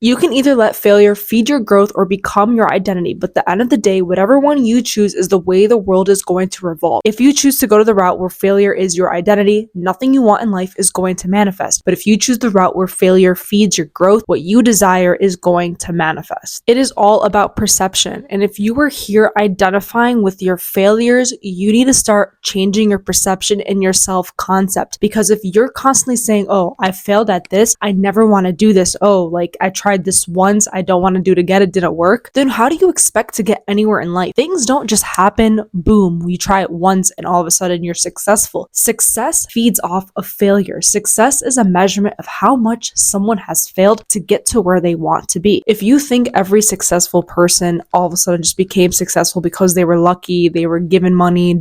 You can either let failure feed your growth or become your identity, but at the end of the day, whatever one you choose is the way the world is going to revolve. If you choose to go to the route where failure is your identity, nothing you want in life is going to manifest. But if you choose the route where failure feeds your growth, what you desire is going to manifest. It is all about perception. And if you are here identifying with your failures, you need to start changing your perception and your self-concept. Because if you're constantly saying, oh, I failed at this, I never want to do this, oh, like I tried this once, I don't want to do it again, it didn't work, then how do you expect to get anywhere in life? Things don't just happen, boom, you try it once and all of a sudden you're successful. Success feeds off of failure. Success is a measurement of how much someone has failed to get to where they want to be. If you think every successful person all of a sudden just became successful because they were lucky, they were given money,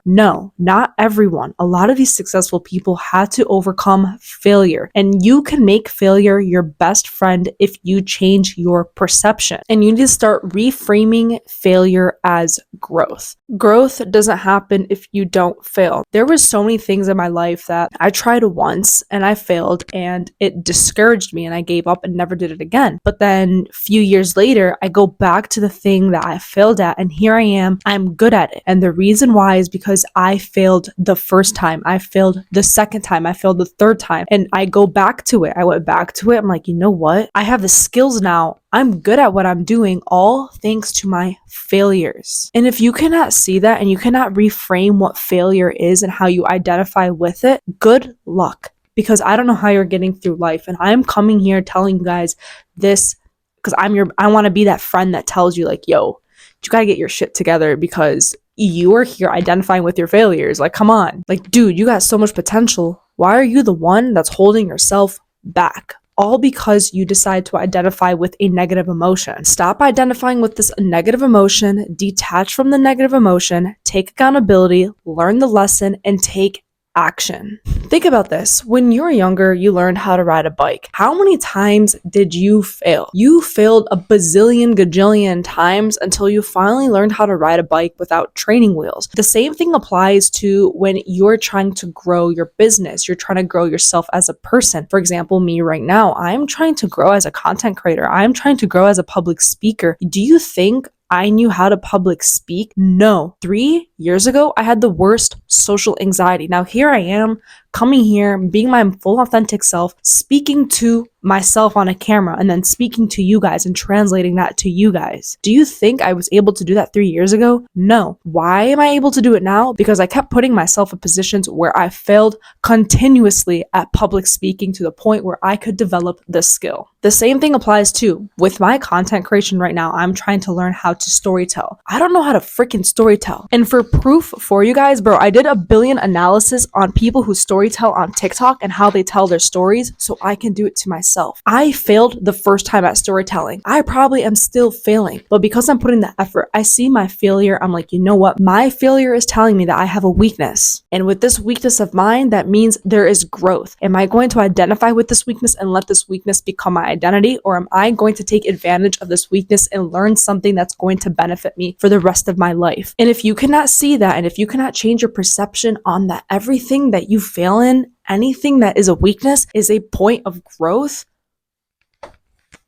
no, not everyone. A lot of these successful people had to overcome failure, and you can make failure your best friend if you change your perception. And you need to start reframing failure as growth. Growth doesn't happen if you don't fail. There was so many things in my life that I tried once and I failed and it discouraged me and I gave up and never did it again. But then a few years later, I go back to the thing that I failed at and here I am, I'm good at it. And the reason why is because I failed the first time, I failed the second time, I failed the third time, and I go back to it. I went back to it. I'm like, you know what? I have the skills now. I'm good at what I'm doing, all thanks to my failures. And if you cannot see that and you cannot reframe what failure is and how you identify with it, good luck. Because I don't know how you're getting through life. And I'm coming here telling you guys this because I want to be that friend that tells you like, yo, you got to get your shit together because you are here identifying with your failures. Like, come on. Like, dude, you got so much potential. Why are you the one that's holding yourself back? All because you decide to identify with a negative emotion. Stop identifying with this negative emotion, detach from the negative emotion, take accountability, learn the lesson, and take action. Think about this. When you were younger, you learned how to ride a bike. How many times did you fail? You failed a bazillion gajillion times until you finally learned how to ride a bike without training wheels. The same thing applies to when you're trying to grow your business. You're trying to grow yourself as a person. For example, me right now, I'm trying to grow as a content creator. I'm trying to grow as a public speaker. Do you think I knew how to public speak? No. 3 years ago, I had the worst social anxiety. Now here I am, coming here, being my full authentic self, speaking to myself on a camera, and then speaking to you guys and translating that to you guys. Do you think I was able to do that 3 years ago? No. Why am I able to do it now? Because I kept putting myself in positions where I failed continuously at public speaking to the point where I could develop this skill. The same thing applies too. With my content creation right now, I'm trying to learn how to storytell. I don't know how to freaking storytell. And for proof for you guys, bro, I did a billion analysis on people who storytell on TikTok and how they tell their stories so I can do it to myself. I failed the first time at storytelling. I probably am still failing, but because I'm putting the effort, I see my failure. I'm like, you know what? My failure is telling me that I have a weakness. And with this weakness of mine, that means there is growth. Am I going to identify with this weakness and let this weakness become my identity? Or am I going to take advantage of this weakness and learn something that's going to benefit me for the rest of my life? And if you cannot see that, and if you cannot change your perception on that, everything that you fail in, anything that is a weakness is a point of growth,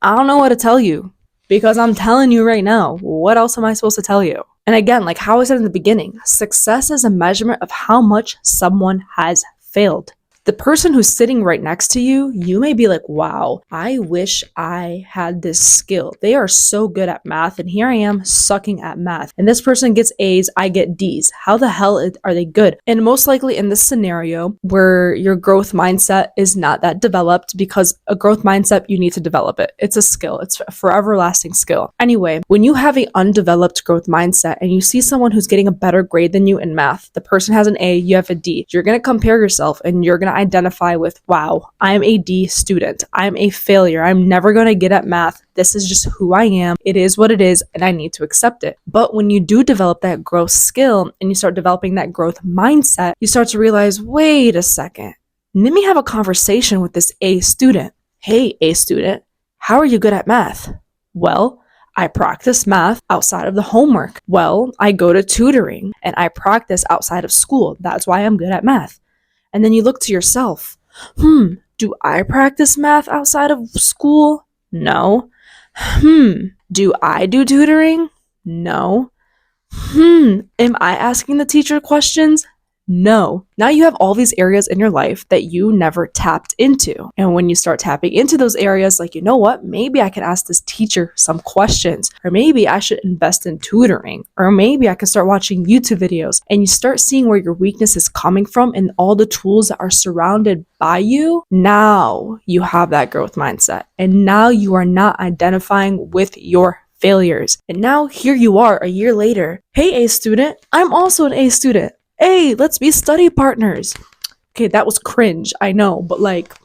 I don't know what to tell you, because I'm telling you right now, what else am I supposed to tell you? And again, like how I said in the beginning, success is a measurement of how much someone has failed. The person who's sitting right next to you, you may be like, wow, I wish I had this skill. They are so good at math, and here I am sucking at math. And this person gets A's, I get D's. How the hell are they good? And most likely in this scenario where your growth mindset is not that developed, because a growth mindset, you need to develop it. It's a skill. It's a forever lasting skill. Anyway, when you have an undeveloped growth mindset and you see someone who's getting a better grade than you in math, the person has an A, you have a D, you're going to compare yourself and you're going to identify with, wow, I'm a D student. I'm a failure. I'm never going to get at math. This is just who I am. It is what it is, and I need to accept it. But when you do develop that growth skill and you start developing that growth mindset, you start to realize, wait a second, let me have a conversation with this A student. Hey, A student, how are you good at math? Well, I practice math outside of the homework. Well, I go to tutoring and I practice outside of school. That's why I'm good at math. And then you look to yourself, do I practice math outside of school? No. Do I do tutoring? No. Am I asking the teacher questions? No. Now you have all these areas in your life that you never tapped into. And when you start tapping into those areas, like, you know what? Maybe I can ask this teacher some questions, or maybe I should invest in tutoring, or maybe I can start watching YouTube videos. And you start seeing where your weakness is coming from and all the tools that are surrounded by you. Now you have that growth mindset. And now you are not identifying with your failures. And now here you are a year later. Hey, A student, I'm also an A student. Hey, let's be study partners. Okay, that was cringe, I know, but like,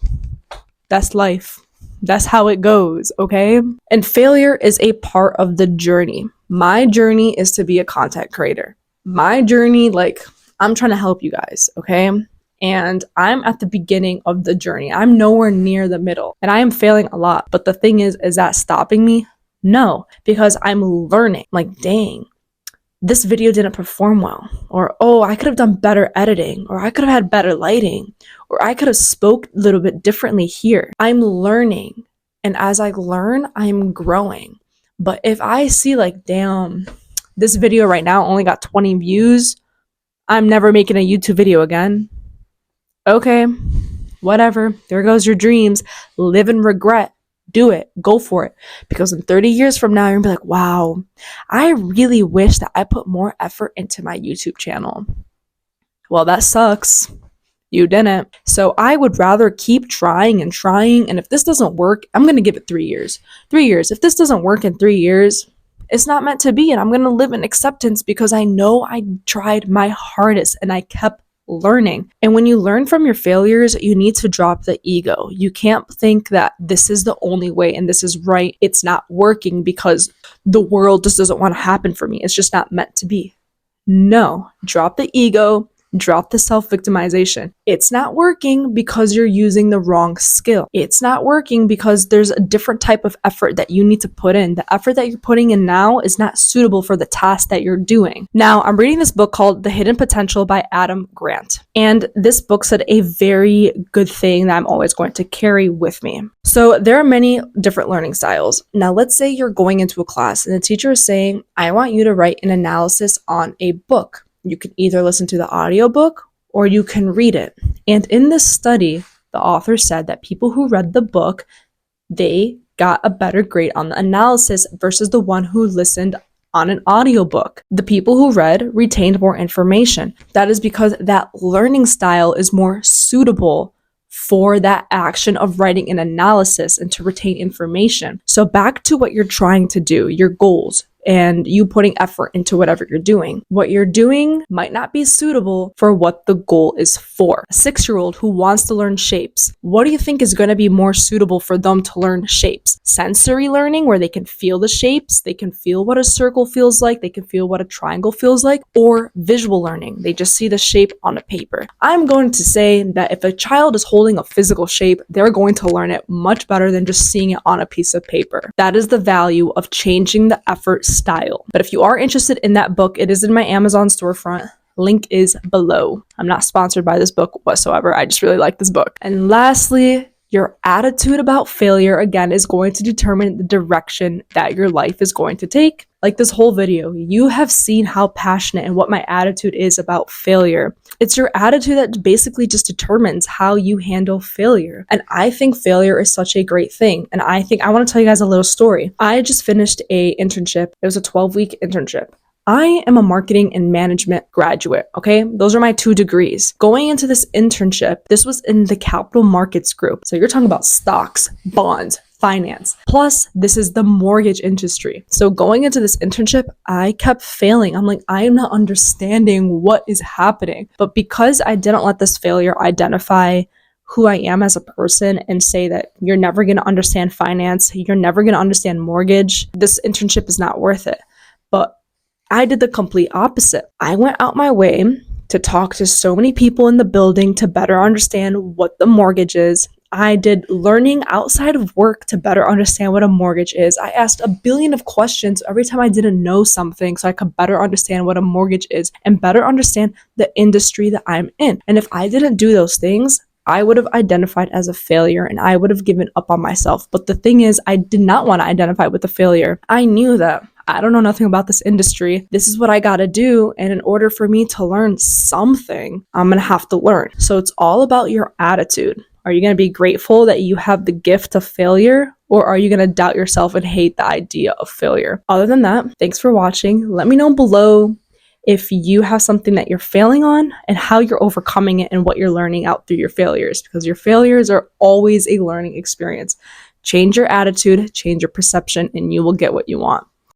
that's life. That's how it goes, okay? And failure is a part of the journey. My journey is to be a content creator. My journey, like, I'm trying to help you guys, okay? And I'm at the beginning of the journey. I'm nowhere near the middle, and I am failing a lot. But the thing is that stopping me? No, because I'm learning. Like, dang, this video didn't perform well, or oh, I could have done better editing, or I could have had better lighting, or I could have spoke a little bit differently here. I'm learning, and as I learn, I'm growing. But if I see like, damn, this video right now only got 20 views, I'm never making a YouTube video again. Okay, whatever, there goes your dreams. Live in regret. Do it. Go for it. Because in 30 years from now, you're going to be like, wow, I really wish that I put more effort into my YouTube channel. Well, that sucks. You didn't. So I would rather keep trying and trying. And if this doesn't work, I'm going to give it 3 years. 3 years. If this doesn't work in 3 years, it's not meant to be. And I'm going to live in acceptance because I know I tried my hardest and I kept learning. And when you learn from your failures, you need to drop the ego. You can't think that this is the only way and this is right. It's not working because the world just doesn't want to happen for me. It's just not meant to be. No, drop the ego. Drop the self-victimization. It's not working because you're using the wrong skill. It's not working because there's a different type of effort that you need to put in. The effort that you're putting in now is not suitable for the task that you're doing. Now, I'm reading this book called The Hidden Potential by Adam Grant. And this book said a very good thing that I'm always going to carry with me. So there are many different learning styles. Now, let's say you're going into a class and the teacher is saying, I want you to write an analysis on a book. You can either listen to the audiobook or you can read it. And in this study, the author said that people who read the book, they got a better grade on the analysis versus the one who listened on an audiobook. The people who read retained more information. That is because that learning style is more suitable for that action of writing an analysis and to retain information. So back to what you're trying to do, your goals, and you putting effort into whatever you're doing. What you're doing might not be suitable for what the goal is for. A 6-year-old who wants to learn shapes, what do you think is going to be more suitable for them to learn shapes? Sensory learning, where they can feel the shapes, they can feel what a circle feels like, they can feel what a triangle feels like, or visual learning, they just see the shape on a paper. I'm going to say that if a child is holding a physical shape, they're going to learn it much better than just seeing it on a piece of paper. That is the value of changing the effort style. But if you are interested in that book, it is in my Amazon storefront. Link is below. I'm not sponsored by this book whatsoever. I just really like this book. And lastly, your attitude about failure, again, is going to determine the direction that your life is going to take. Like this whole video, you have seen how passionate and what my attitude is about failure. It's your attitude that basically just determines how you handle failure. And I think failure is such a great thing. And I want to tell you guys a little story. I just finished a internship. It was a 12-week internship. I am a marketing and management graduate, okay? Those are my 2 degrees. Going into this internship, this was in the capital markets group. So you're talking about stocks, bonds, finance. Plus, this is the mortgage industry. So going into this internship, I kept failing. I'm like, I am not understanding what is happening. But because I didn't let this failure identify who I am as a person and say that you're never going to understand finance, you're never going to understand mortgage, this internship is not worth it. But I did the complete opposite. I went out my way to talk to so many people in the building to better understand what the mortgage is. I did learning outside of work to better understand what a mortgage is. I asked a billion of questions every time I didn't know something so I could better understand what a mortgage is and better understand the industry that I'm in. And if I didn't do those things, I would have identified as a failure and I would have given up on myself. But the thing is, I did not want to identify with a failure. I knew that I don't know nothing about this industry. This is what I got to do. And in order for me to learn something, I'm going to have to learn. So it's all about your attitude. Are you going to be grateful that you have the gift of failure? Or are you going to doubt yourself and hate the idea of failure? Other than that, thanks for watching. Let me know below if you have something that you're failing on and how you're overcoming it and what you're learning out through your failures, because your failures are always a learning experience. Change your attitude, change your perception, and you will get what you want.